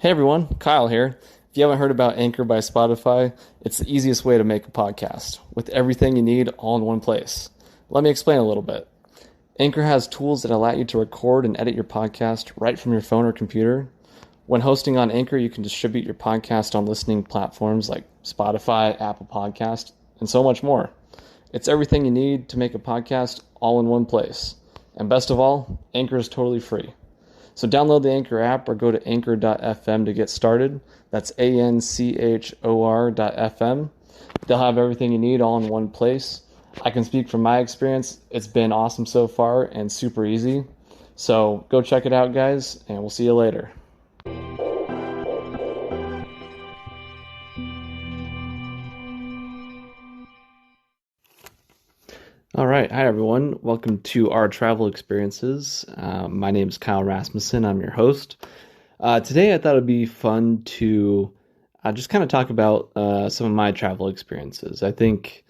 Hey everyone, Kyle here. If you haven't heard about Anchor by Spotify, it's the easiest way to make a podcast with everything you need all in one place. Let me explain a little bit. Anchor has tools that allow you to record and edit your podcast right from your phone or computer. When hosting on Anchor, you can distribute your podcast on listening platforms like Spotify, Apple Podcast, and so much more. It's everything you need to make a podcast all in one place. And best of all, Anchor is totally free. So download the Anchor app or go to anchor.fm to get started. That's ANCHOR.fm. They'll have everything you need all in one place. I can speak from my experience. It's been awesome so far and super easy. So go check it out, guys, and we'll see you later. All right. Hi, everyone. Welcome to our travel experiences. My name is Kyle Rasmussen. I'm your host. Today, I thought it'd be fun to just kind of talk about some of my travel experiences. I think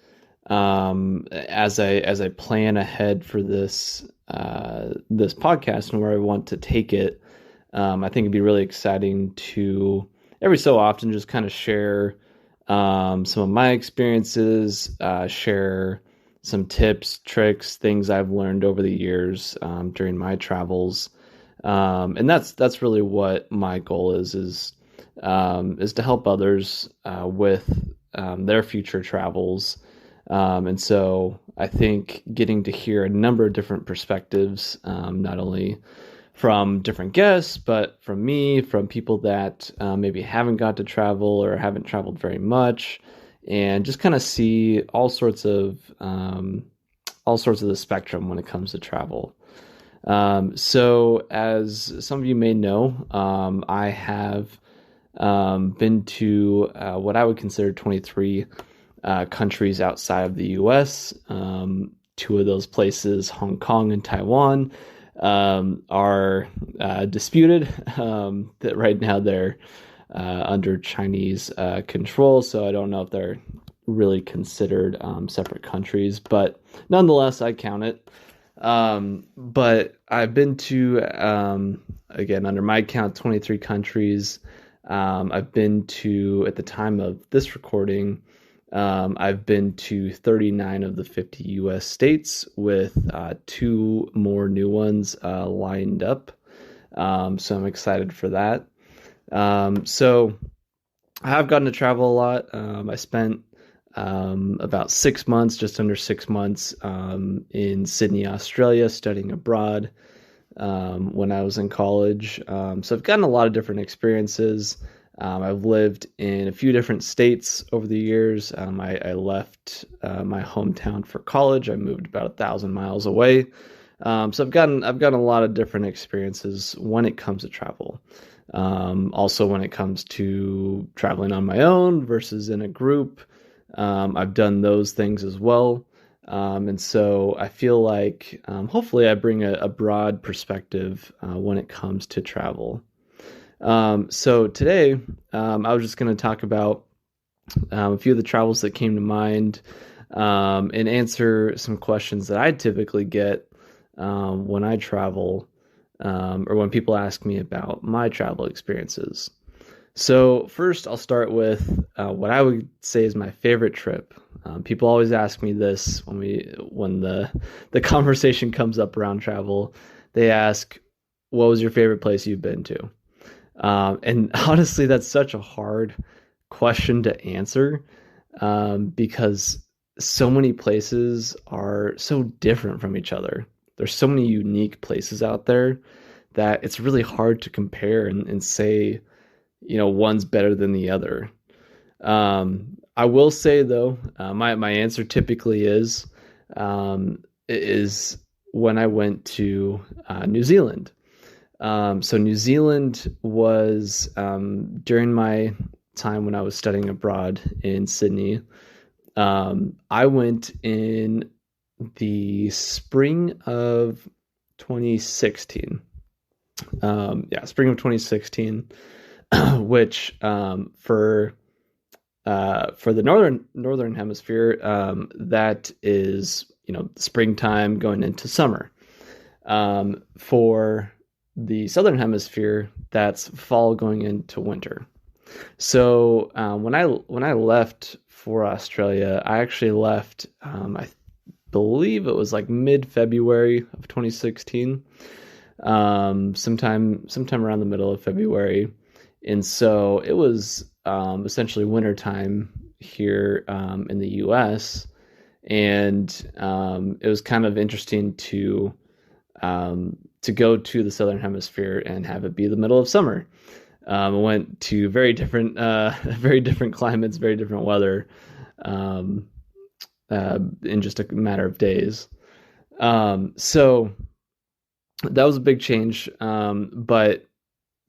as I plan ahead for this podcast and where I want to take it, I think it'd be really exciting to every so often just kind of share some of my experiences, share some tips, tricks, things I've learned over the years during my travels, and that's really what my goal is to help others with their future travels, and so I think getting to hear a number of different perspectives, not only from different guests, but from me, from people that maybe haven't got to travel or haven't traveled very much, and just kind of see all sorts of the spectrum when it comes to travel. So as some of you may know, I have been to what I would consider 23 countries outside of the U.S. Two of those places, Hong Kong and Taiwan, are disputed. That right now they're under Chinese control, so I don't know if they're really considered separate countries, but nonetheless, I count it. But I've been to, again, under my count, 23 countries. I've been to, at the time of this recording, I've been to 39 of the 50 U.S. states with two more new ones lined up. So I'm excited for that. So I have gotten to travel a lot. I spent about 6 months, just under 6 months, in Sydney, Australia, studying abroad when I was in college. So I've gotten a lot of different experiences. I've lived in a few different states over the years. I left my hometown for college. I moved about 1,000 miles away. So I've gotten a lot of different experiences when it comes to travel. Also when it comes to traveling on my own versus in a group, I've done those things as well. And so I feel like hopefully I bring a broad perspective when it comes to travel. So today I was just going to talk about a few of the travels that came to mind, and answer some questions that I typically get when I travel, or when people ask me about my travel experiences. So first, I'll start with what I would say is my favorite trip. People always ask me this when the conversation comes up around travel. They ask, "What was your favorite place you've been to?" And honestly, that's such a hard question to answer, because so many places are so different from each other. There's so many unique places out there that it's really hard to compare and say, one's better than the other. I will say though, my answer typically is when I went to New Zealand. So New Zealand was during my time when I was studying abroad in Sydney. I went in the spring of 2016. Spring of 2016, which for the northern hemisphere, that is springtime going into summer. For the southern hemisphere, that's fall going into winter. So when I left for Australia, I actually left. I believe it was like mid-February of 2016, sometime around the middle of February, and so it was essentially wintertime here in the U.S. And it was kind of interesting to go to the southern hemisphere and have it be the middle of summer. I went to very different climates, very different weather, um, in just a matter of days. So that was a big change. But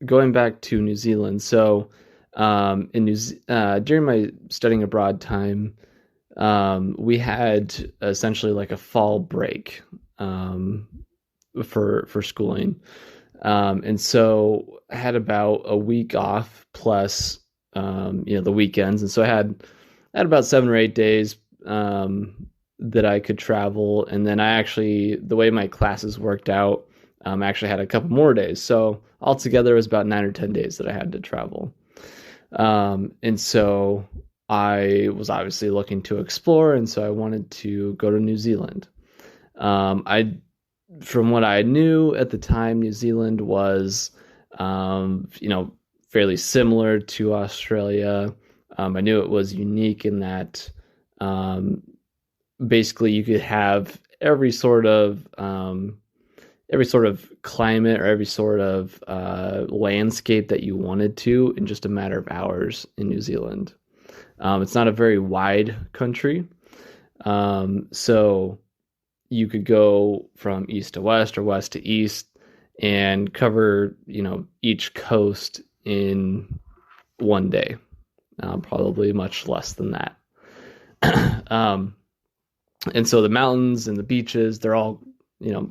going back to New Zealand, so during my studying abroad time, we had essentially like a fall break for schooling. And so I had about a week off plus the weekends. And so I had about 7 or 8 days that I could travel. And then the way my classes worked out, I actually had a couple more days. So altogether it was about 9 or 10 days that I had to travel. And so I was obviously looking to explore, and so I wanted to go to New Zealand. From what I knew at the time, New Zealand was, fairly similar to Australia. I knew it was unique in that, basically you could have every sort of climate or every sort of landscape that you wanted to in just a matter of hours in New Zealand. It's not a very wide country, so you could go from east to west or west to east and cover, each coast in one day, probably much less than that. um, and so the mountains and the beaches, they're all,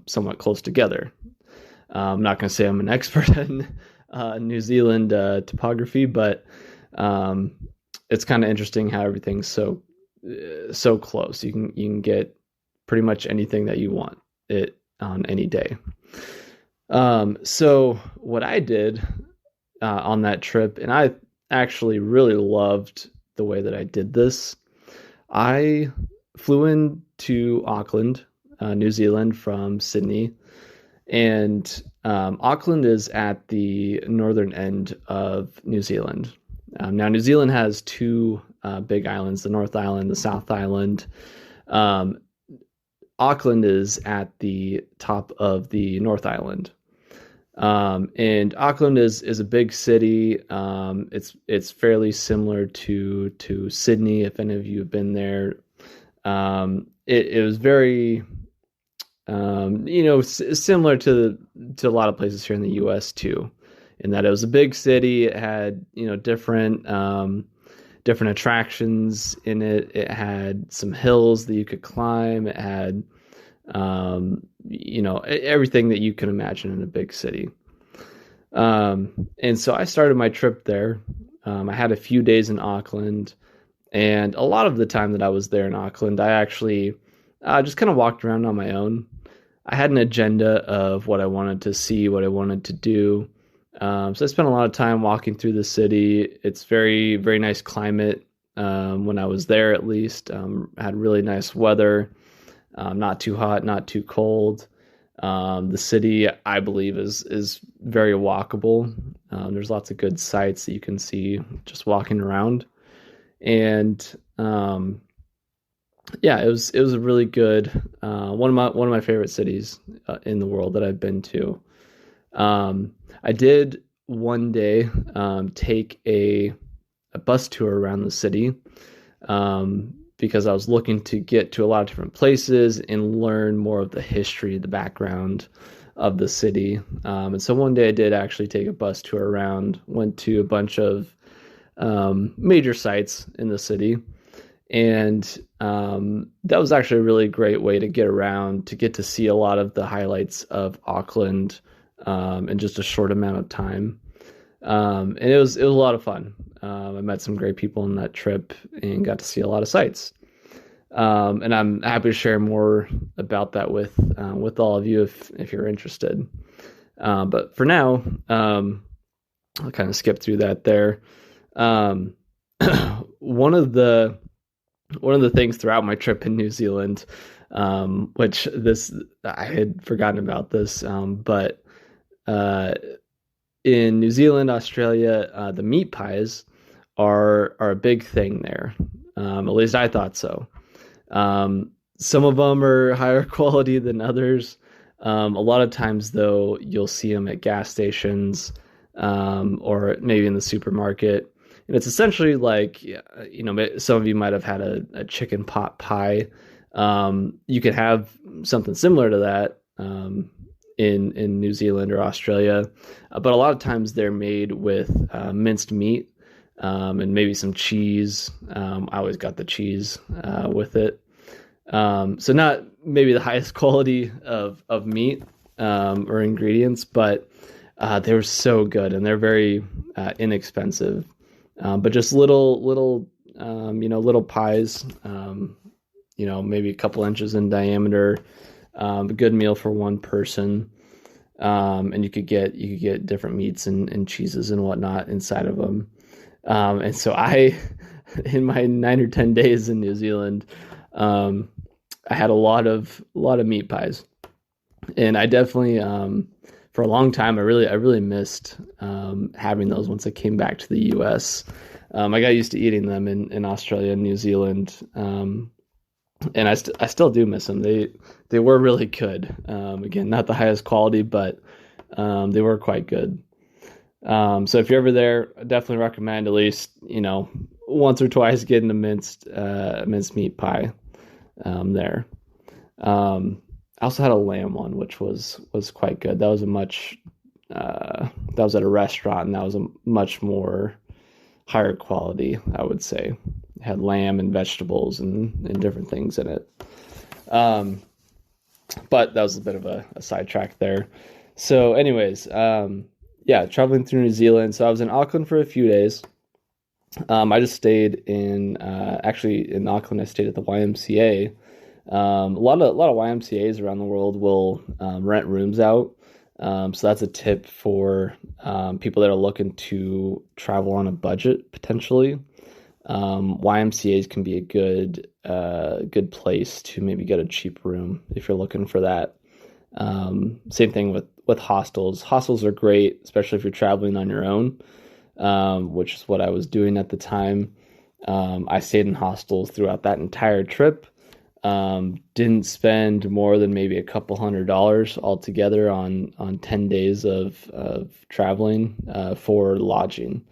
somewhat close together. I'm not going to say I'm an expert in New Zealand topography, but it's kind of interesting how everything's so close. You can get pretty much anything that you want it on any day. So what I did on that trip, and I actually really loved the way that I did this. I flew into Auckland, New Zealand from Sydney, and Auckland is at the northern end of New Zealand. Now, New Zealand has two big islands, the North Island, the South Island. Auckland is at the top of the North Island. And Auckland is a big city. It's fairly similar to Sydney, if any of you have been there. It was very similar to a lot of places here in the U.S. too, in that it was a big city. It had different attractions in it. It had some hills that you could climb. It had everything that you can imagine in a big city. And so I started my trip there. I had a few days in Auckland, and a lot of the time that I was there in Auckland, I actually just kind of walked around on my own. I had an agenda of what I wanted to see, what I wanted to do. So I spent a lot of time walking through the city. It's very, very nice climate. When I was there, at least, had really nice weather. Not too hot, not too cold. The city, I believe, is very walkable. There's lots of good sights that you can see just walking around. And it was a really good, one of my favorite cities in the world that I've been to. I did one day take a bus tour around the city, because I was looking to get to a lot of different places and learn more of the history, the background of the city. And so one day I did actually take a bus tour around, went to a bunch of major sites in the city. And that was actually a really great way to get around, to get to see a lot of the highlights of Auckland in just a short amount of time. And it was a lot of fun. I met some great people on that trip and got to see a lot of sights. And I'm happy to share more about that with all of you if you're interested. But for now, I'll kind of skip through that there. Um, one of the things throughout my trip in New Zealand, which this I had forgotten about this, but uh, in New Zealand, Australia, the meat pies are a big thing there. At least I thought so. Some of them are higher quality than others. A lot of times, though, you'll see them at gas stations, or maybe in the supermarket. And it's essentially like, some of you might have had a chicken pot pie. You could have something similar to that in New Zealand or Australia, but a lot of times they're made with minced meat, and maybe some cheese. I always got the cheese with it. So not maybe the highest quality of meat or ingredients, but they were so good, and they're very inexpensive. But just little little pies, maybe a couple inches in diameter. A good meal for one person. And you could get different meats and cheeses and whatnot inside of them. And so in my 9 or 10 days in New Zealand, I had a lot of meat pies, and I definitely, for a long time, I really missed having those once I came back to the U.S. I got used to eating them in Australia and New Zealand, and I still do miss them. They were really good. Again, not the highest quality, but they were quite good. So if you're ever there, I definitely recommend at least once or twice getting a minced meat pie there. I also had a lamb one, which was quite good. That was that was at a restaurant, and that was a much more higher quality, I would say. It had lamb and vegetables and different things in it. But that was a bit of a sidetrack there. So anyways, traveling through New Zealand. So I was in Auckland for a few days. I just stayed in Auckland. I stayed at the YMCA. A lot of YMCAs around the world will rent rooms out. So that's a tip for people that are looking to travel on a budget potentially. YMCAs can be a good place to maybe get a cheap room if you're looking for that. Same thing with hostels. Hostels are great, especially if you're traveling on your own, which is what I was doing at the time. I stayed in hostels throughout that entire trip. Didn't spend more than maybe a couple $100 altogether on 10 days of traveling for lodging.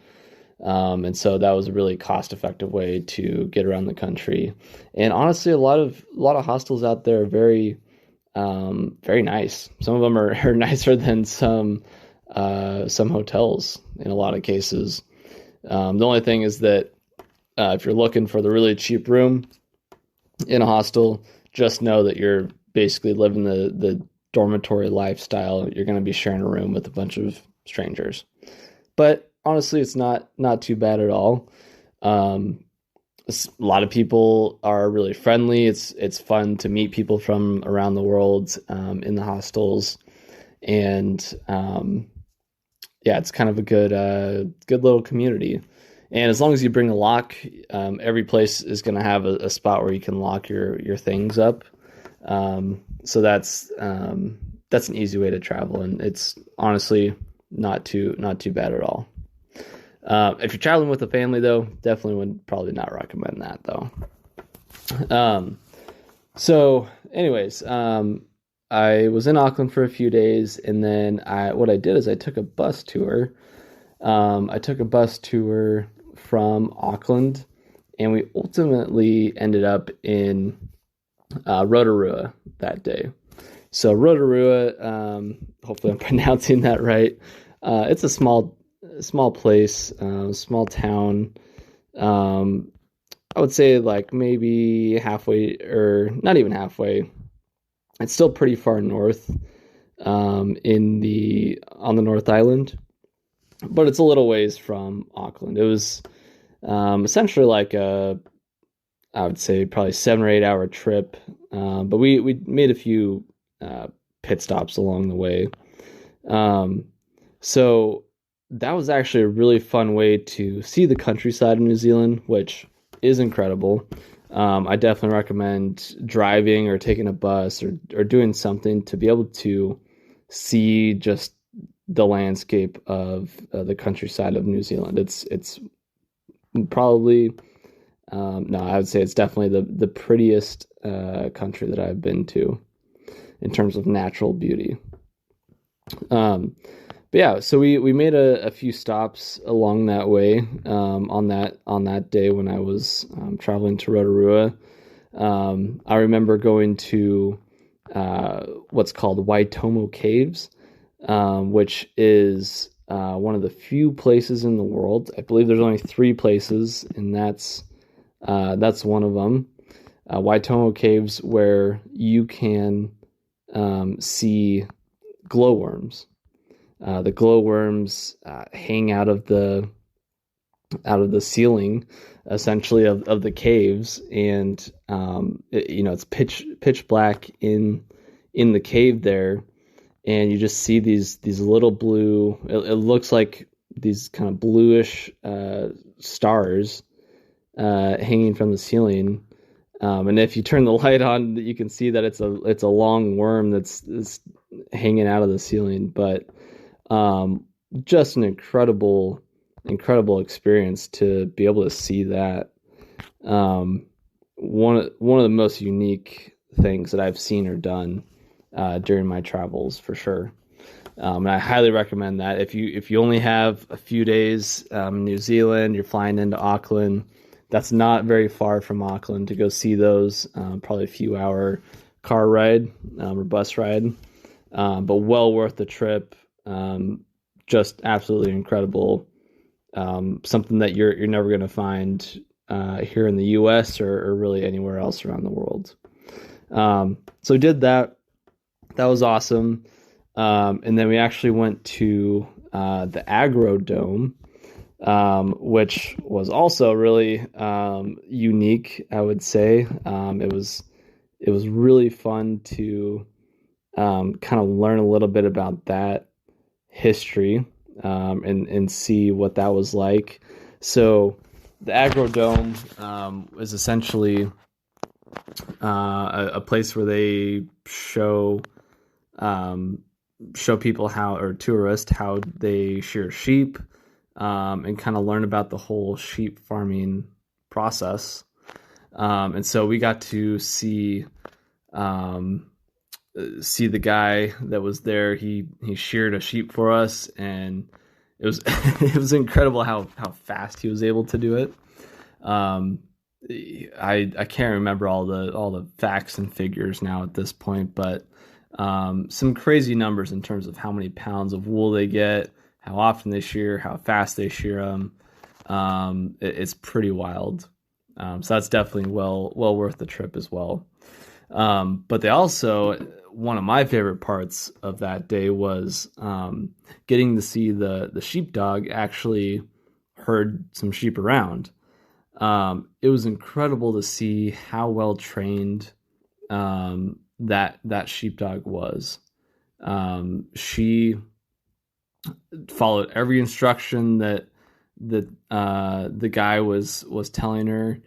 And so that was a really cost-effective way to get around the country. And honestly, a lot of hostels out there are very nice. Some of them are nicer than some hotels in a lot of cases. The only thing is that if you're looking for the really cheap room in a hostel, just know that you're basically living the dormitory lifestyle. You're going to be sharing a room with a bunch of strangers. But honestly, it's not too bad at all. A lot of people are really friendly. It's fun to meet people from around the world in the hostels, and it's kind of a good little community. And as long as you bring a lock, every place is going to have a spot where you can lock your things up. So that's an easy way to travel, and it's honestly not too bad at all. If you're traveling with a family, though, definitely would probably not recommend that, though. So anyways, I was in Auckland for a few days, and then what I did is I took a bus tour. I took a bus tour from Auckland, and we ultimately ended up in Rotorua that day. So Rotorua, hopefully I'm pronouncing that right. It's a small place, small town. I would say like maybe halfway, or not even halfway. It's still pretty far north, on the North Island, but it's a little ways from Auckland. It was essentially like I would say probably 7 or 8 hour trip, but we made a few pit stops along the way. Um, so that was actually a really fun way to see the countryside of New Zealand, which is incredible. I definitely recommend driving or taking a bus or doing something to be able to see just the landscape of the countryside of New Zealand. It's probably no, I would say it's definitely the prettiest country that I've been to in terms of natural beauty. Um, but yeah, so we made a few stops along that way on that day when I was traveling to Rotorua. I remember going to what's called Waitomo Caves, which is one of the few places in the world. I believe there's only three places, and that's one of them. Waitomo Caves, where you can see glowworms. The glowworms hang out of the ceiling, essentially of the caves, and it's pitch black in the cave there, and you just see these little blue. It looks like these kind of bluish stars hanging from the ceiling. And if you turn the light on, you can see that it's a long worm that's hanging out of the ceiling. But just an incredible experience to be able to see that. One of the most unique things that I've seen or done during my travels, for sure. And I highly recommend that if you only have a few days in New Zealand, you're flying into Auckland. That's not very far from Auckland to go see those. Probably a few hour car ride or bus ride, but well worth the trip. Just absolutely incredible. Something that you're never going to find here in the U.S. or really anywhere else around the world. So we did that. That was awesome. And then we actually went to the Agro Dome, which was also really unique, I would say. It was really fun to kind of learn a little bit about that history and see what that was like. So the Agro Dome is essentially a place where they show people how, or tourists, how they shear sheep, and kind of learn about the whole sheep farming process. And so we got to see the guy that was there. He sheared a sheep for us, and it was it was incredible how fast he was able to do it. I can't remember all the facts and figures now at this point, but some crazy numbers in terms of how many pounds of wool they get, how often they shear, how fast they shear them. It's pretty wild. So that's definitely well worth the trip as well. But they also, one of my favorite parts of that day was getting to see the sheepdog actually herd some sheep around. It was incredible to see how well trained that sheepdog was. She followed every instruction that the guy was telling her.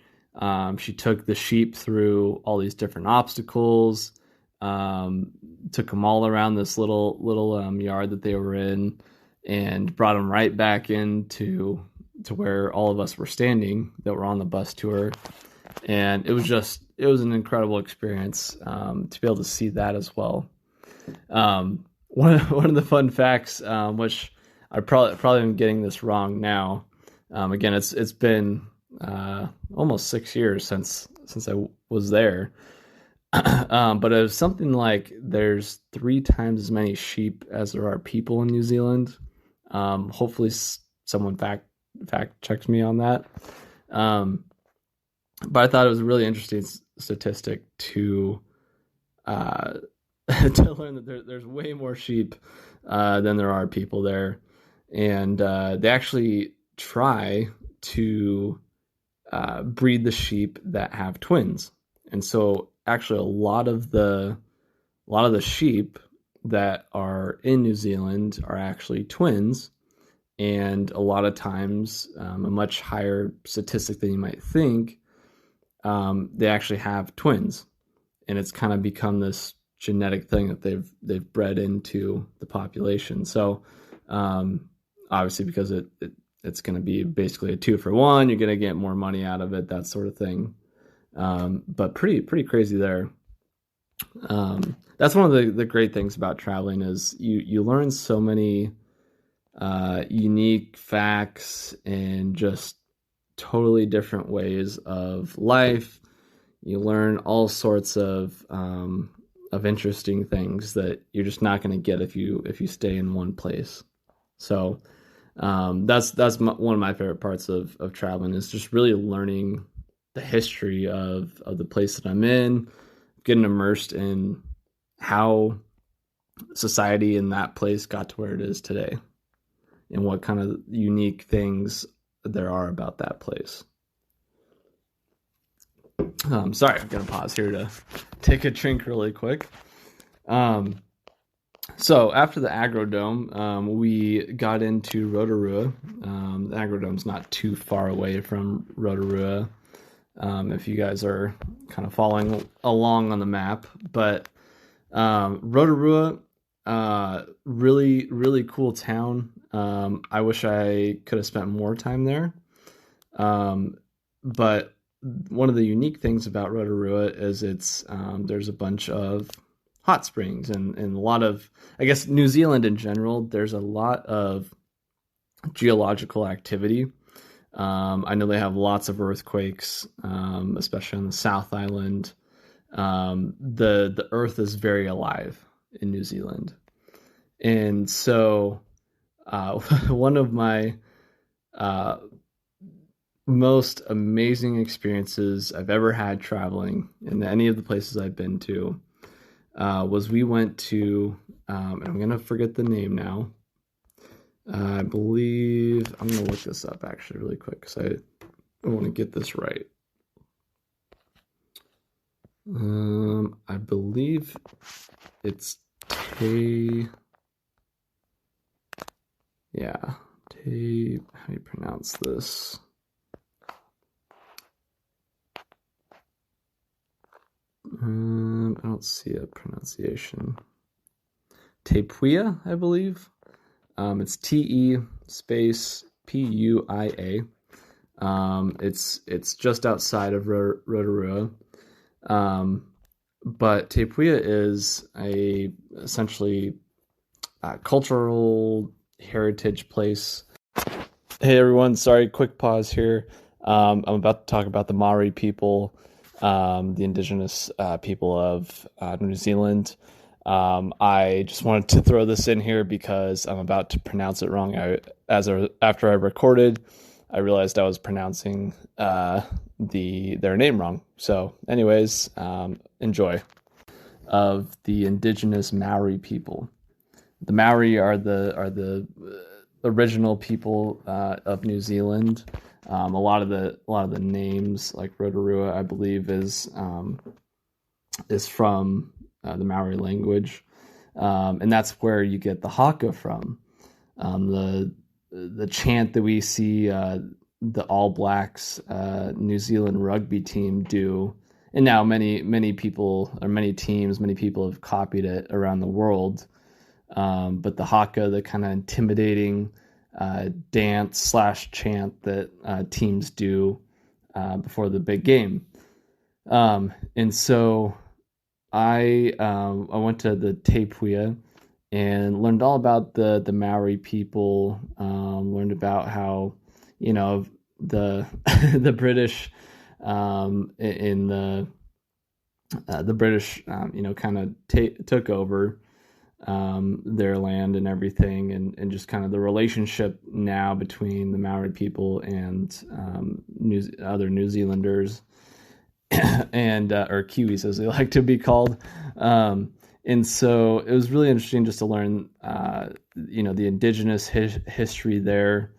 She took the sheep through all these different obstacles, took them all around this little yard that they were in, and brought them right back into where all of us were standing that were on the bus tour. And it was an incredible experience to be able to see that as well. One of the fun facts, which I probably am getting this wrong now. Again, it's been almost 6 years since I was there. But it was something like there's 3 times as many sheep as there are people in New Zealand. Hopefully someone fact checks me on that. But I thought it was a really interesting statistic to to learn that there's way more sheep than there are people there, and they actually try to breed the sheep that have twins. And so actually a lot of the sheep that are in New Zealand are actually twins. And a lot of times, a much higher statistic than you might think, they actually have twins. And it's kind of become this genetic thing that they've bred into the population. So obviously, because it's going to be basically a 2-for-1, you're going to get more money out of it, that sort of thing. But pretty crazy there. That's one of the great things about traveling is you learn so many unique facts and just totally different ways of life. You learn all sorts of interesting things that you're just not going to get if you stay in one place. So that's one of my favorite parts of traveling is just really learning the history of the place that I'm in, getting immersed in how society in that place got to where it is today and what kind of unique things there are about that place. Sorry, I'm going to pause here to take a drink really quick. So after the Agrodome, we got into Rotorua. The Agrodome's not too far away from Rotorua, if you guys are kind of following along on the map. But Rotorua, really, really cool town. I wish I could have spent more time there. But one of the unique things about Rotorua is there's a bunch of hot springs and a lot of, I guess, New Zealand in general, there's a lot of geological activity. I know they have lots of earthquakes, especially on the South Island. The earth is very alive in New Zealand. And so one of my most amazing experiences I've ever had traveling in any of the places I've been to was we went to, and I'm going to forget the name now. I believe, I'm going to look this up actually really quick because I want to get this right. I believe it's Tay. Yeah, Tay. How do you pronounce this? I don't see a pronunciation. Te-Puia, I believe. It's Te space Puia. It's just outside of Rotorua. But Te-Puia is essentially a cultural heritage place. Hey everyone, sorry, quick pause here. I'm about to talk about the Maori people, the indigenous people of New Zealand. I just wanted to throw this in here because I'm about to pronounce it wrong. After I recorded, I realized I was pronouncing their name wrong. So, anyways, enjoy. Of the indigenous Maori people, the Maori are the original people of New Zealand. A lot of the names, like Rotorua, I believe, is from the Maori language, and that's where you get the haka from. The chant that we see the All Blacks New Zealand rugby team do, and now many people have copied it around the world. But the haka, the kind of intimidating dance / chant that teams do before the big game, and so I went to the Te-Puia and learned all about the Maori people. Learned about how the the British in the British kind of took over their land and everything, and just kind of the relationship now between the Maori people and other New Zealanders and or Kiwis as they like to be called. And so it was really interesting just to learn the indigenous history there,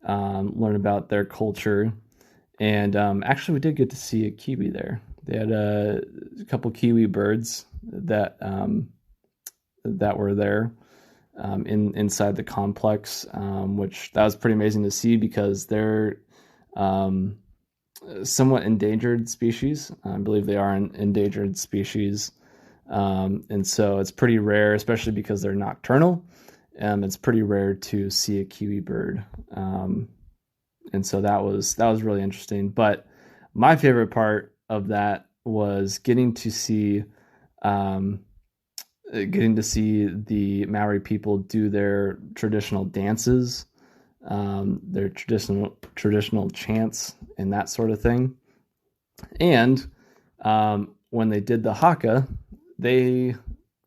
learn about their culture. And actually we did get to see a Kiwi there. They had a couple Kiwi birds that that were there inside the complex, which that was pretty amazing to see because they're um, somewhat endangered species. I believe they are an endangered species. And so it's pretty rare, especially because they're nocturnal. It's pretty rare to see a kiwi bird. And so that was really interesting. But my favorite part of that was um, getting to see the Maori people do their traditional dances, their traditional chants, and that sort of thing. And when they did the haka, they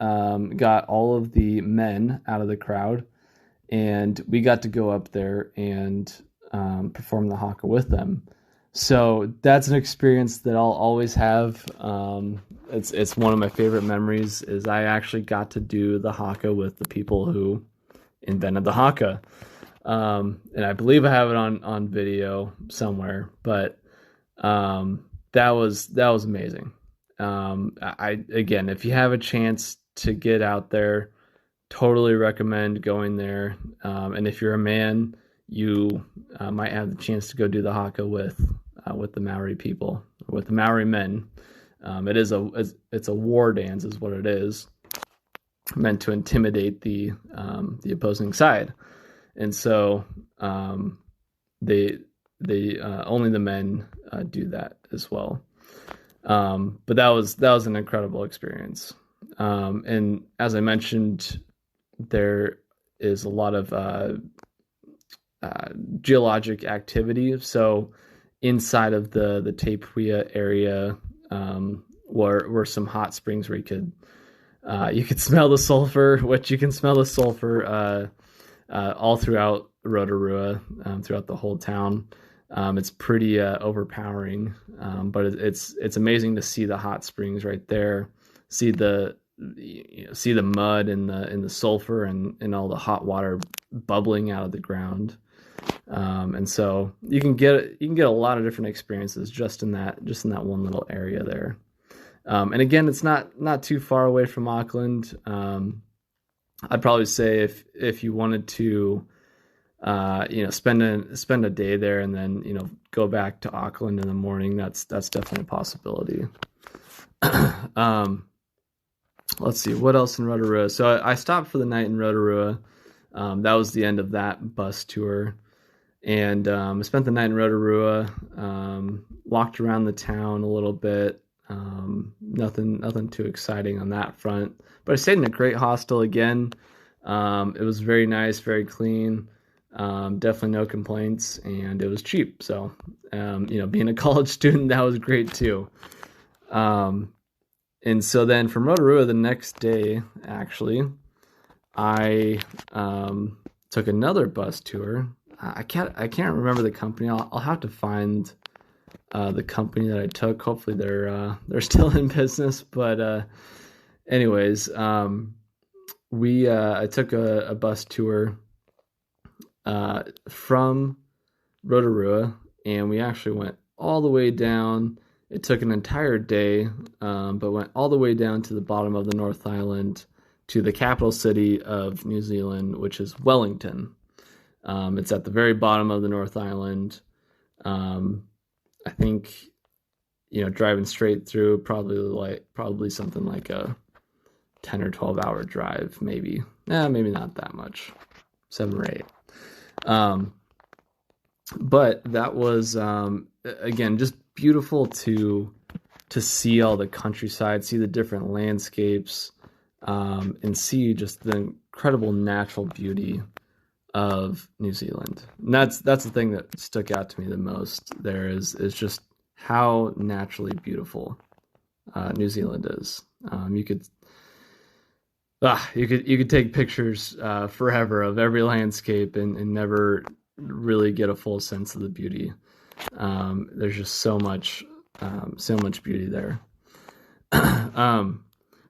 got all of the men out of the crowd, and we got to go up there and perform the haka with them. So that's an experience that I'll always have. It's one of my favorite memories. Is I actually got to do the haka with the people who invented the haka, and I believe I have it on video somewhere. But that was amazing. I again, if you have a chance to get out there, totally recommend going there. And if you're a man, you might have the chance to go do the haka with the Maori people, with the Maori men. It's a war dance, is what it is, meant to intimidate the opposing side, and so they only the men do that as well. But that was an incredible experience. And as I mentioned, there is a lot of geologic activity. So inside of the Te area, were some hot springs where you could smell the sulfur, which you can smell the sulfur all throughout Rotorua, throughout the whole town. It's pretty overpowering, but it's amazing to see the hot springs right there, see the mud and the sulfur and all the hot water bubbling out of the ground. And so you can get a lot of different experiences just in that one little area there. And again, it's not too far away from Auckland. I'd probably say if you wanted to spend a day there and then go back to Auckland in the morning, that's definitely a possibility. Let's see what else in Rotorua. So I stopped for the night in Rotorua. That was the end of that bus tour, and I spent the night in Rotorua. Walked around the town a little bit. Nothing too exciting on that front, but I stayed in a great hostel again. It was very nice, very clean. Definitely no complaints, and it was cheap. So, being a college student, that was great too. And so then from Rotorua the next day, actually, I took another bus tour. I can't remember the company. I'll have to find the company that I took. Hopefully they're still in business. But anyways, I took a bus tour from Rotorua, and we actually went all the way down. It took an entire day, but went all the way down to the bottom of the North Island to the capital city of New Zealand, which is Wellington. It's at the very bottom of the North Island. I think, driving straight through probably something like a 10 or 12 hour drive, maybe. Maybe not that much, 7 or 8. But that was, again, just beautiful to see all the countryside, see the different landscapes, and see just the incredible natural beauty of New Zealand. And that's the thing that stuck out to me the most there is just how naturally beautiful New Zealand is. You could take pictures forever of every landscape and never really get a full sense of the beauty. There's just so much beauty there.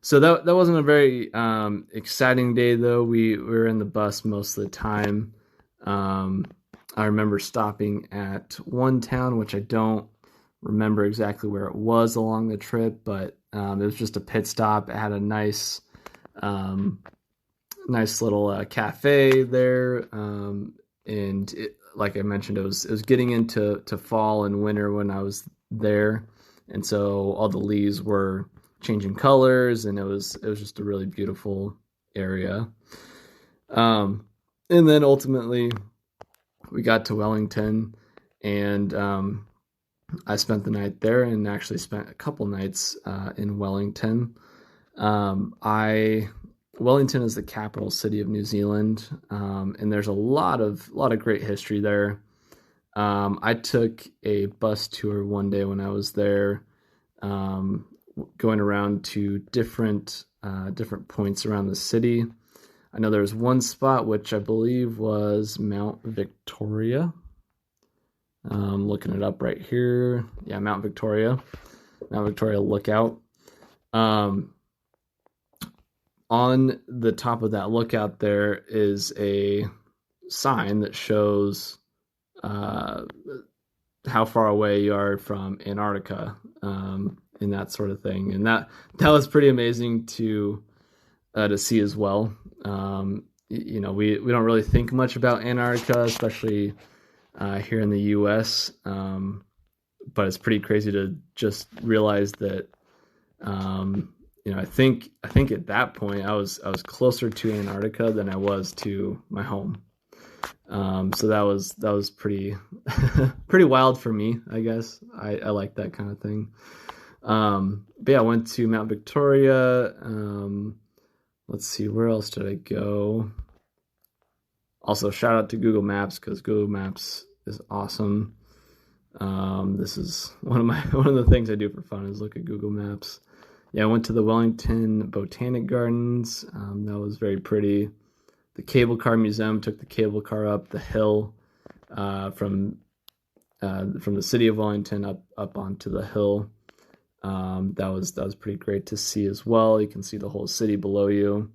So that wasn't a very exciting day, though. We were in the bus most of the time. I remember stopping at one town, which I don't remember exactly where it was along the trip, but it was just a pit stop. It had a nice Nice little cafe there, and like I mentioned, it was getting into fall and winter when I was there, and so all the leaves were changing colors, and it was just a really beautiful area. Um, and then ultimately we got to Wellington, and I spent the night there, and actually spent a couple nights in Wellington. I Wellington is the capital city of New Zealand, and there's a lot of great history there. I took a bus tour one day when I was there, um, going around to different points around the city. I know there was one spot which I believe was Mount Victoria. Looking it up right here. Yeah, Mount Victoria. Mount Victoria Lookout. Um, on the top of that lookout, there is a sign that shows uh, how far away you are from Antarctica, and that sort of thing. And that was pretty amazing to see as well. We don't really think much about Antarctica, especially here in the U.S. But it's pretty crazy to just realize that. I think at that point I was closer to Antarctica than I was to my home. So that was pretty pretty wild for me, I guess. I like that kind of thing. But yeah, I went to Mount Victoria. Let's see, where else did I go? Also, shout out to Google Maps because Google Maps is awesome. This is one of the things I do for fun is look at Google Maps. Yeah, I went to the Wellington Botanic Gardens. That was very pretty. The Cable Car Museum, took the cable car up the hill from the city of Wellington up onto the hill. That was pretty great to see as well. You can see the whole city below you.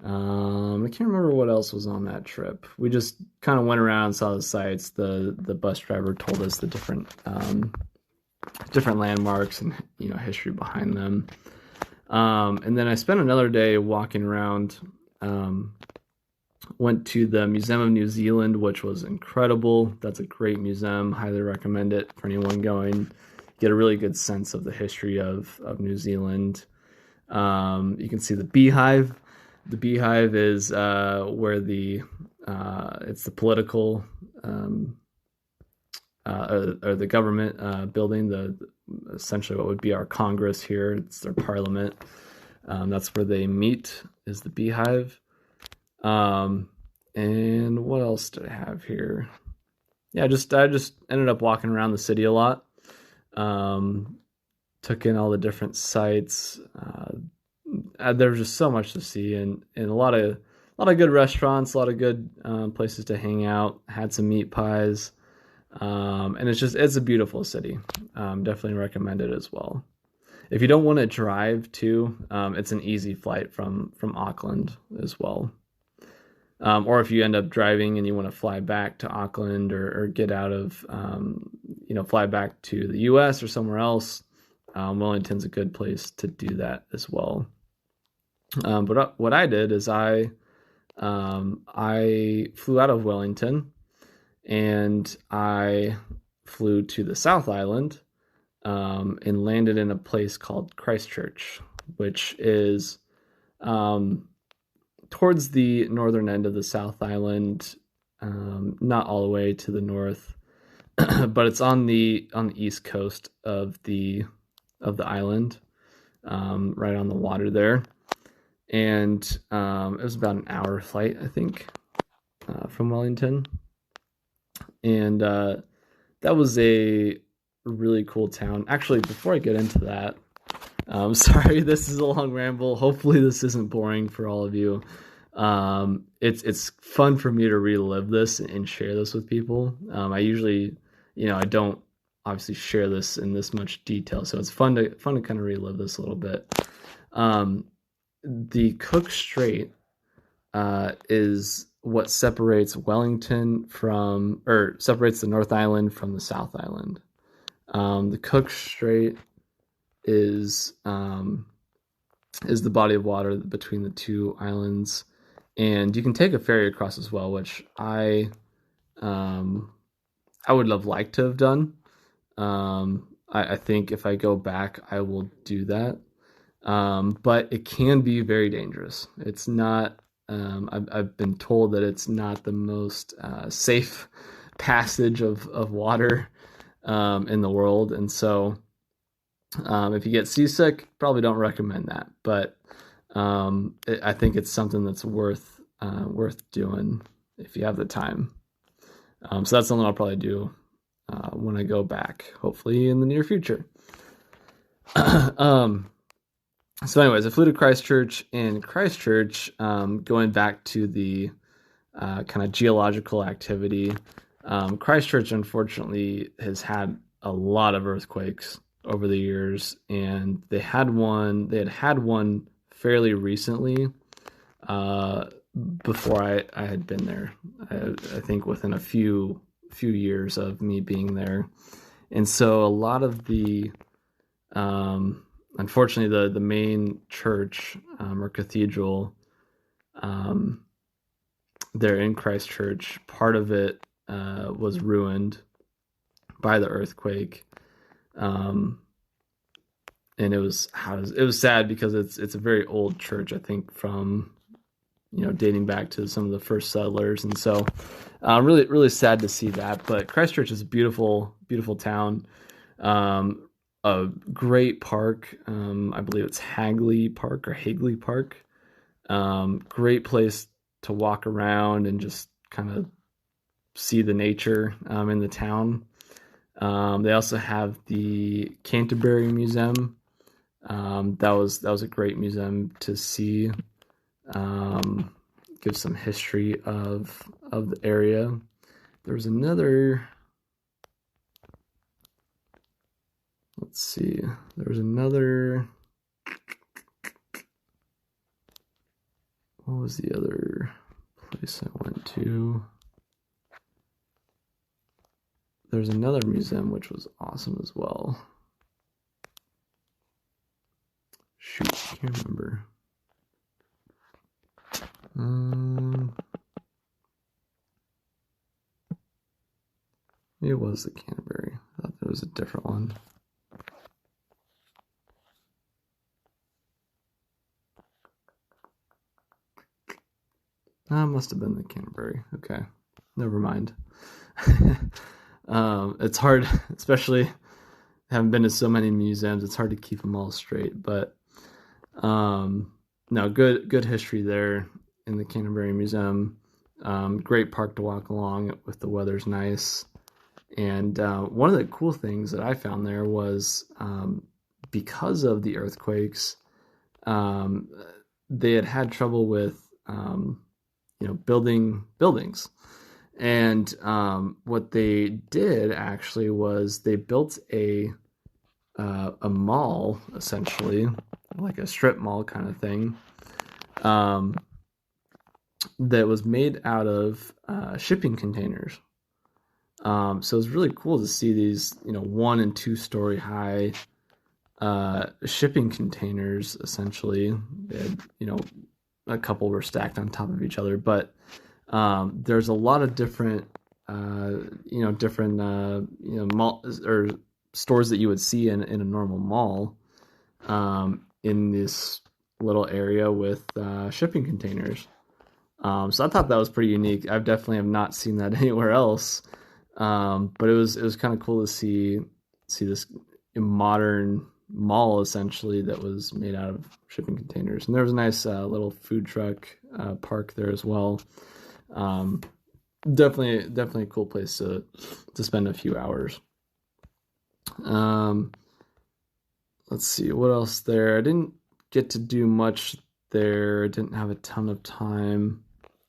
I can't remember what else was on that trip. We just kind of went around and saw the sights. The bus driver told us the different landmarks and history behind them. And then I spent another day walking around. Went to the Museum of New Zealand, which was incredible. That's a great museum. Highly recommend it for anyone going. Get a really good sense of the history of New Zealand. You can see the Beehive. The Beehive is where it's the political or the government building, essentially what would be our Congress here. It's their parliament. That's where they meet, is the Beehive. And what else did I have here? Yeah, I just ended up walking around the city a lot. Took in all the different sites. There was just so much to see, and a lot of good restaurants, a lot of good places to hang out. Had some meat pies. And it's a beautiful city. Definitely recommend it as well. If you don't want to drive too, it's an easy flight from Auckland as well. Or if you end up driving and you want to fly back to Auckland or get out of, fly back to the US or somewhere else, Wellington's a good place to do that as well. But what I did is I flew out of Wellington, and I flew to the South Island, and landed in a place called Christchurch, which is towards the northern end of the South Island, not all the way to the north, but it's on the east coast of the island, right on the water there. And it was about an hour flight, I think, from Wellington. And that was a really cool town. Actually, before I get into that, sorry, this is a long ramble. Hopefully this isn't boring for all of you. It's fun for me to relive this and share this with people. I usually, I don't obviously share this in this much detail, so it's fun to kind of relive this a little bit. The Cook Strait is what separates Wellington separates the North Island from the South Island. The Cook Strait is is the body of water between the two islands, and you can take a ferry across as well, which um, I would have liked to have done. I think if I go back, I will do that. But it can be very dangerous. It's not. I've been told that it's not the most safe passage of water in the world, and so if you get seasick, probably don't recommend that. But I think it's something that's worth doing if you have the time. So that's something I'll probably do when I go back, hopefully in the near future. um, so, anyways, I flew to Christchurch. In Christchurch, going back to the kind of geological activity, Christchurch unfortunately has had a lot of earthquakes over the years, and they had one fairly recently before I had been there. I think within a few years of me being there, and so a lot of the unfortunately the main church or cathedral there in Christchurch, part of it was ruined by the earthquake. And it was sad because it's a very old church, I think, from dating back to some of the first settlers, and so really sad to see that. But Christchurch is a beautiful town, a great park. I believe it's Hagley Park or Hagley Park. Great place to walk around and just kind of see the nature in the town. They also have the Canterbury Museum. That was a great museum to see. Give some history of the area. There was another. Let's see. There was another. What was the other place I went to? There's another museum which was awesome as well. Shoot, I can't remember. It was the Canterbury. I thought there was a different one. That must have been the Canterbury. Okay, never mind. It's hard, especially having been to so many museums. It's hard to keep them all straight, but no, good history there in the Canterbury Museum. Great park to walk along if the weather's nice. And one of the cool things that I found there was because of the earthquakes, they had trouble with building buildings. And what they did actually was they built a mall, essentially, like a strip mall kind of thing, that was made out of shipping containers. So it was really cool to see these, 1 and 2 story high shipping containers. Essentially, they had, a couple were stacked on top of each other, but there's a lot of different, malls or stores that you would see in a normal mall, in this little area with shipping containers. So I thought that was pretty unique. I definitely have not seen that anywhere else. But it was kind of cool to see this modern mall essentially that was made out of shipping containers. And there was a nice little food truck park there as well. Definitely a cool place to spend a few hours. Let's see what else there. I didn't get to do much there. I didn't have a ton of time.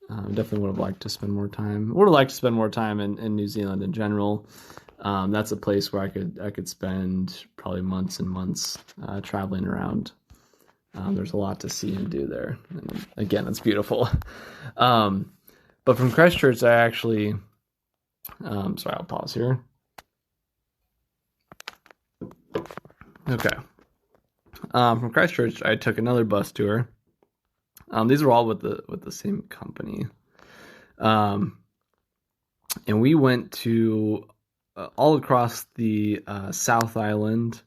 Definitely would have liked to spend more time. Would have liked to spend more time in New Zealand in general. That's a place where I could spend probably months and months traveling around. There's a lot to see and do there. And again, it's beautiful. But from Christchurch, I actually... sorry, I'll pause here. Okay. From Christchurch, I took another bus tour. These were all with the same company, and we went to all across the South Island,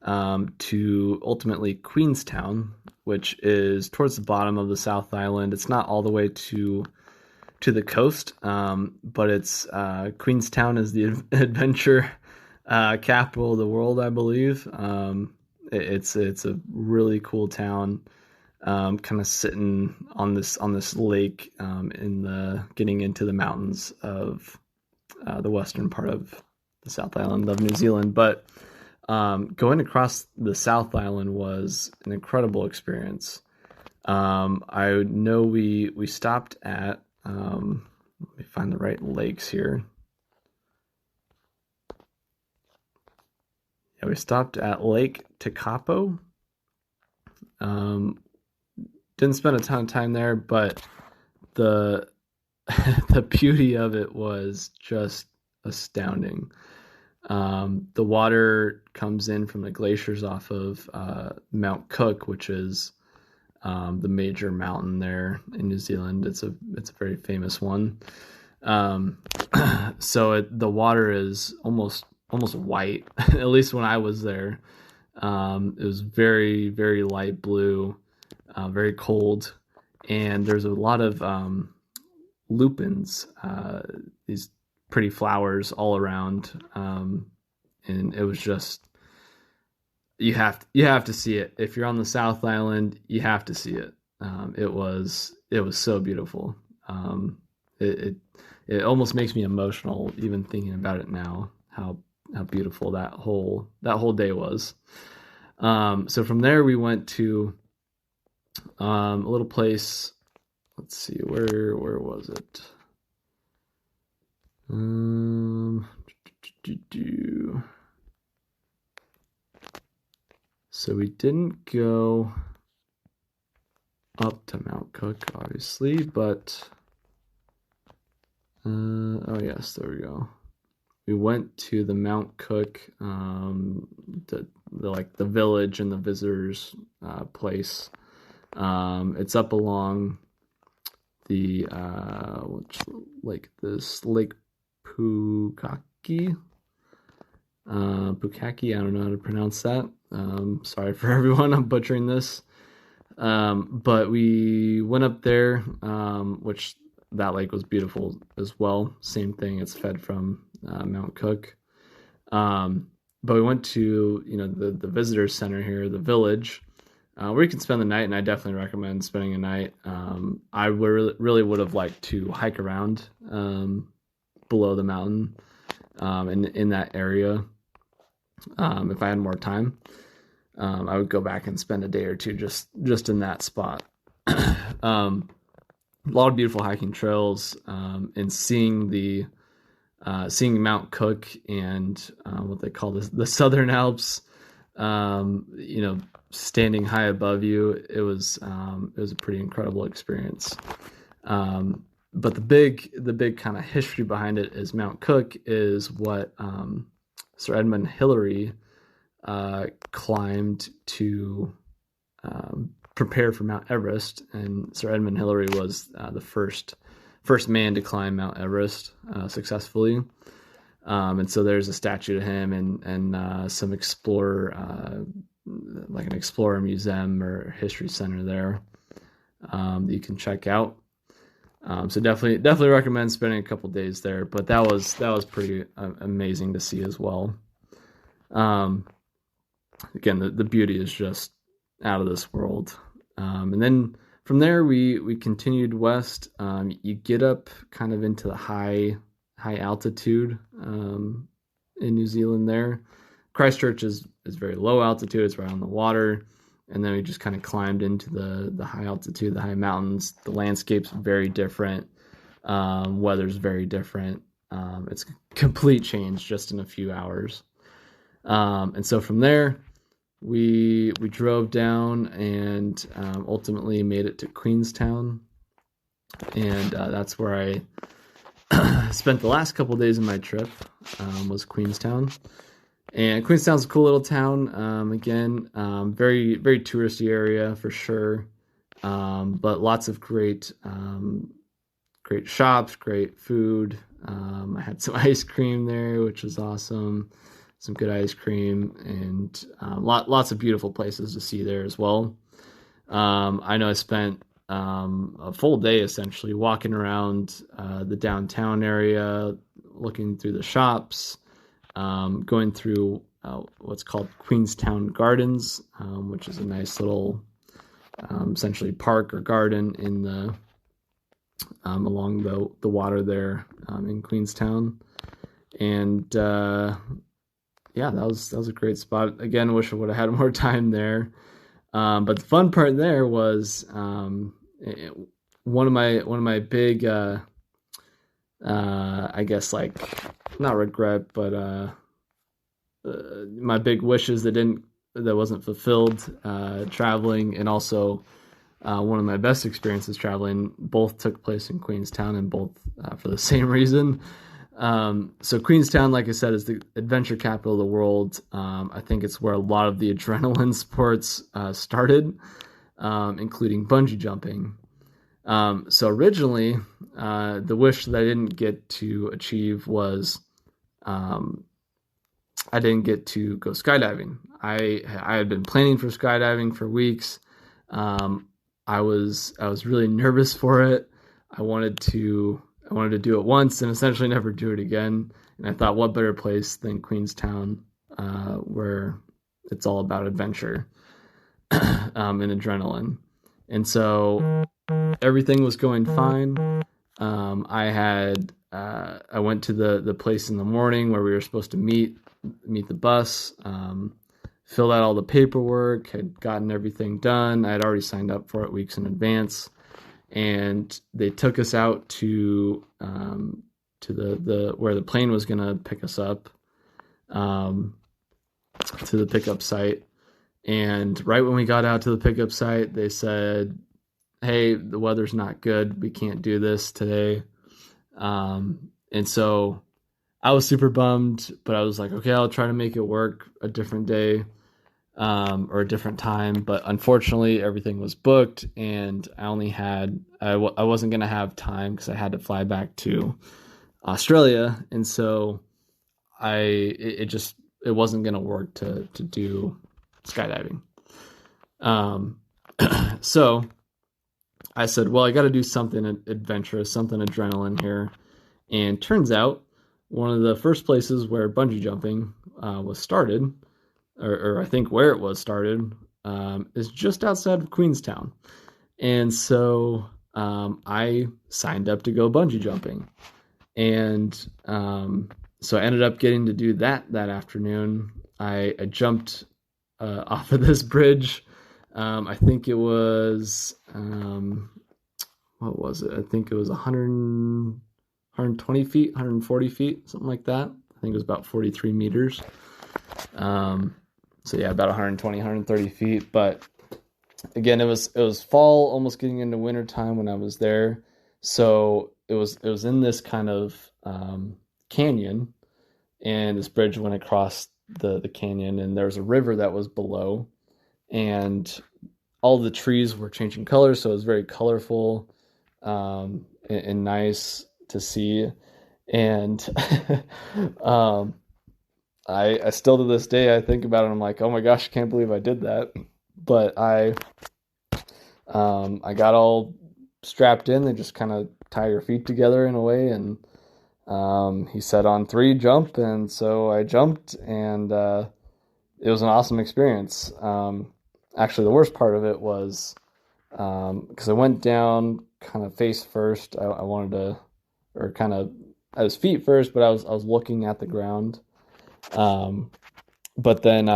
to ultimately Queenstown, which is towards the bottom of the South Island. It's not all the way to the coast, but it's Queenstown is the adventure capital of the world, I believe. It's a really cool town, kind of sitting on this lake, in the getting into the mountains of the western part of the South Island of New Zealand. But going across the South Island was an incredible experience. I know we stopped at, let me find the right lakes here. Yeah, we stopped at Lake Tekapo. Didn't spend a ton of time there, but the the beauty of it was just astounding. The water comes in from the glaciers off of Mount Cook, which is the major mountain there in New Zealand. It's a very famous one. So the water is almost white. At least when I was there, it was very, very light blue, very cold, and there's a lot of lupins, these pretty flowers all around, and it was just, you have to see it. If you're on the South Island, you have to see it. It was so beautiful. It almost makes me emotional even thinking about it now, how beautiful that whole day was. So from there we went to a little place. Let's see, where was it? So we didn't go up to Mount Cook, obviously, but oh yes, there we go. We went to the Mount Cook, the village and the visitors place. It's up along the Lake Pukaki. Pukaki, I don't know how to pronounce that. Sorry for everyone, I'm butchering this. But we went up there, which that lake was beautiful as well. Same thing, it's fed from Mount Cook. But we went to, the visitor center here, the village, where you can spend the night, and I definitely recommend spending a night. I really would have liked to hike around below the mountain, in that area. If I had more time, I would go back and spend a day or two just in that spot. A lot of beautiful hiking trails, and seeing Mount Cook and what they call the Southern Alps, standing high above you. It was a pretty incredible experience. But the big kind of history behind it is Mount Cook is what Sir Edmund Hillary climbed to prepare for Mount Everest, and Sir Edmund Hillary was the first man to climb Mount Everest successfully. And so there's a statue to him, and some explorer, like an explorer museum or history center there, that you can check out. So definitely recommend spending a couple days there. But that was pretty amazing to see as well. Again, the beauty is just out of this world. And then from there we continued west. You get up kind of into the high altitude in New Zealand there. Christchurch is very low altitude, it's right on the water. And then we just kind of climbed into the high altitude, the high mountains. The landscape's very different. Weather's very different. It's a complete change just in a few hours. And so from there, we drove down and ultimately made it to Queenstown. And that's where I spent the last couple of days of my trip, was Queenstown. And Queenstown's a cool little town. Again, very very touristy area for sure, but lots of great shops, great food. I had some ice cream there, which was awesome. Some good ice cream, and lots of beautiful places to see there as well. I know I spent a full day essentially walking around the downtown area, looking through the shops, going through what's called Queenstown Gardens, which is a nice little essentially park or garden in the along the water there in Queenstown. And yeah, that was a great spot. Again, wish I would have had more time there. But the fun part there was one of my big I guess like not regret, but my big wishes that wasn't fulfilled traveling, and also one of my best experiences traveling both took place in Queenstown, and both for the same reason. So Queenstown, like I said, is the adventure capital of the world. I think it's where a lot of the adrenaline sports started, including bungee jumping. So originally, the wish that I didn't get to achieve was I didn't get to go skydiving. I had been planning for skydiving for weeks. I was really nervous for it. I wanted to I wanted to do it once and essentially never do it again. And I thought, what better place than Queenstown, where it's all about adventure and adrenaline. And so everything was going fine. I went to the place in the morning where we were supposed to meet the bus. Filled out all the paperwork, had gotten everything done. I had already signed up for it weeks in advance, and they took us out to the where the plane was gonna pick us up, to the pickup site. And right when we got out to the pickup site, they said, "Hey, the weather's not good. We can't do this today." And so I was super bummed, but I was like, okay, I'll try to make it work a different day, or a different time. But unfortunately, everything was booked, and I wasn't going to have time because I had to fly back to Australia. And so it wasn't going to work to do skydiving. So I said, well, I got to do something adventurous, something adrenaline here. And turns out one of the first places where bungee jumping was started, or I think where it was started, is just outside of Queenstown. And so I signed up to go bungee jumping. And so I ended up getting to do that afternoon. I jumped off of this bridge. I think it was, what was it? I think it was 120 feet, 140 feet, something like that. I think it was about 43 meters. So yeah, about 120, 130 feet. But again, it was fall, almost getting into winter time when I was there. So it was in this kind of canyon, and this bridge went across the canyon, and there was a river that was below, and all the trees were changing colors, so it was very colorful, and nice to see. And I still to this day I think about it, I'm like, oh my gosh, I can't believe I did that. But I got all strapped in. They just kind of tie your feet together in a way, and he said on 3 jump, and so I jumped, and it was an awesome experience. Actually, the worst part of it was because I went down kind of face first. I wanted to, or kind of, I was feet first, but I was looking at the ground. But then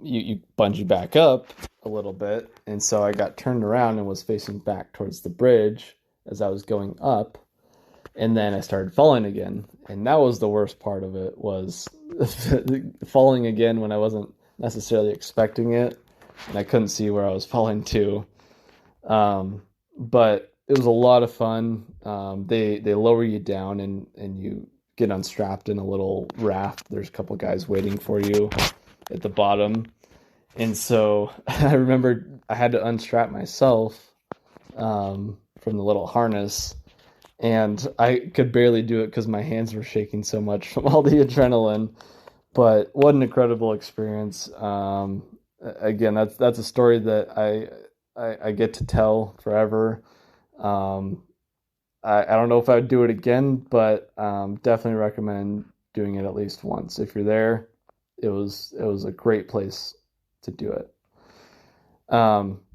you bungee back up a little bit, and so I got turned around and was facing back towards the bridge as I was going up, and then I started falling again, and that was the worst part of it, was falling again when I wasn't necessarily expecting it, and I couldn't see where I was falling to. But it was a lot of fun. They lower you down, and you get unstrapped in a little raft. There's a couple guys waiting for you at the bottom. And so I remember I had to unstrap myself from the little harness, and I could barely do it because my hands were shaking so much from all the adrenaline. But what an incredible experience. Again, that's a story that I get to tell forever. I don't know if I would do it again, but definitely recommend doing it at least once. If you're there, it was a great place to do it.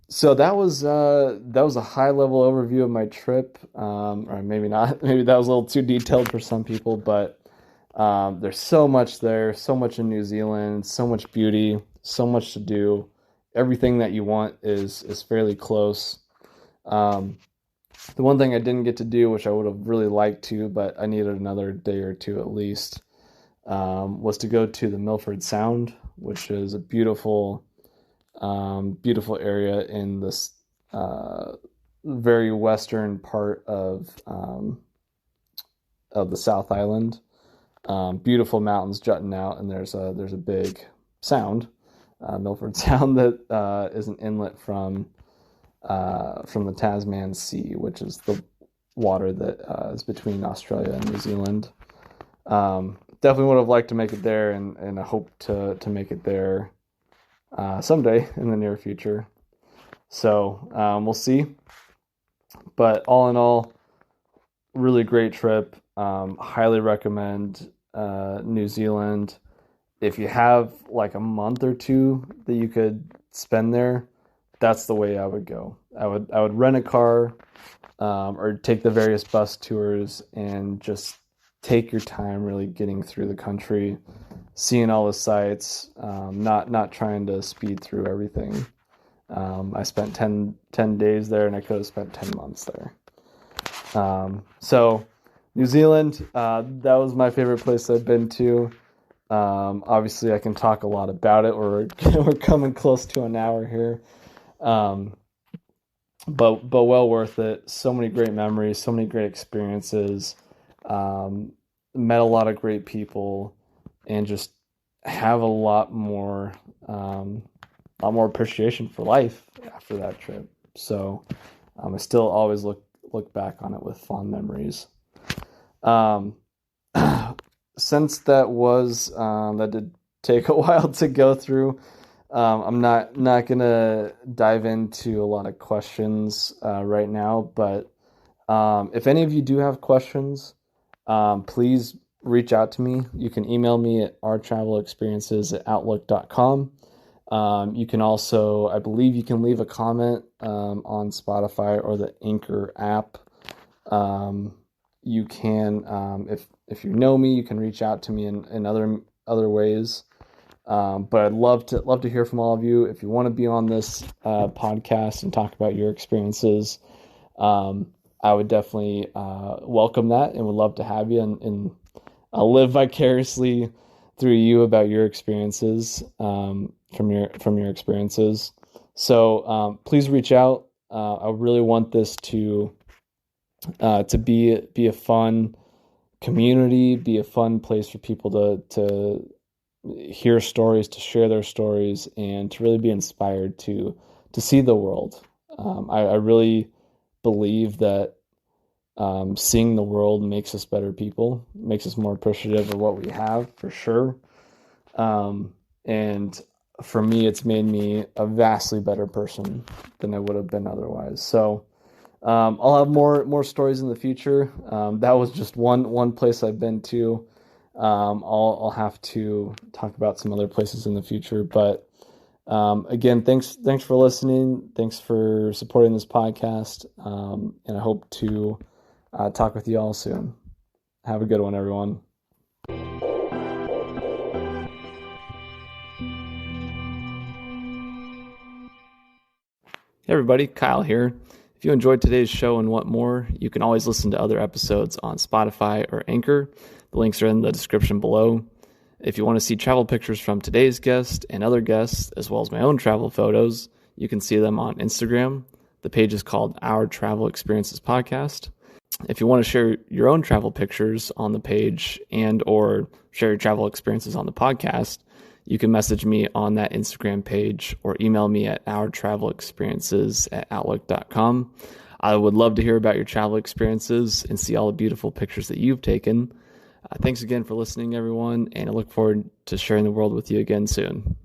So that was a high level overview of my trip, or maybe not. Maybe that was a little too detailed for some people, but there's so much there, so much in New Zealand, so much beauty, so much to do. Everything that you want is fairly close. The one thing I didn't get to do, which I would have really liked to, but I needed another day or two at least, was to go to the Milford Sound, which is a beautiful area in this very western part of the South Island. Beautiful mountains jutting out, and there's a big sound, Milford Sound, that is an inlet from the Tasman Sea, which is the water that is between Australia and New Zealand. Definitely would have liked to make it there, and I hope to make it there someday in the near future. So we'll see. But all in all, really great trip. Highly recommend New Zealand. If you have like a month or two that you could spend there, that's the way I would go. I would rent a car, or take the various bus tours and just take your time really getting through the country, seeing all the sights, not trying to speed through everything. I spent 10 days there, and I could have spent 10 months there. So New Zealand, that was my favorite place I've been to. Obviously I can talk a lot about it. We're coming close to an hour here. But well worth it. So many great memories, so many great experiences. Met a lot of great people, and just have a lot more appreciation for life after that trip. So I still always look back on it with fond memories. Since that did take a while to go through, I'm not gonna dive into a lot of questions right now, but if any of you do have questions, please reach out to me. You can email me at ourtravelexperiences@outlook.com. You can also, I believe you can leave a comment on Spotify or the Anchor app. You can, if you know me, you can reach out to me in other ways. But I'd love to hear from all of you. If you want to be on this podcast and talk about your experiences, I would definitely welcome that, and would love to have you, and I'll live vicariously through you about your experiences, from your experiences. So please reach out. I really want this to be a fun community, be a fun place for people to hear stories, to share their stories, and to really be inspired to see the world. I really believe that seeing the world makes us better people, makes us more appreciative of what we have, for sure. And for me, it's made me a vastly better person than I would have been otherwise. So I'll have more stories in the future. That was just one place I've been to. I'll have to talk about some other places in the future, but again, thanks for listening. Thanks for supporting this podcast. And I hope to talk with you all soon. Have a good one, everyone. Hey everybody, Kyle here. If you enjoyed today's show and want more, you can always listen to other episodes on Spotify or Anchor. The links are in the description below. If you want to see travel pictures from today's guest and other guests, as well as my own travel photos, you can see them on Instagram. The page is called Our Travel Experiences Podcast. If you want to share your own travel pictures on the page and or share your travel experiences on the podcast, you can message me on that Instagram page or email me at ourtravelexperiences@outlook.com. I would love to hear about your travel experiences and see all the beautiful pictures that you've taken. Thanks again for listening, everyone, and I look forward to sharing the world with you again soon.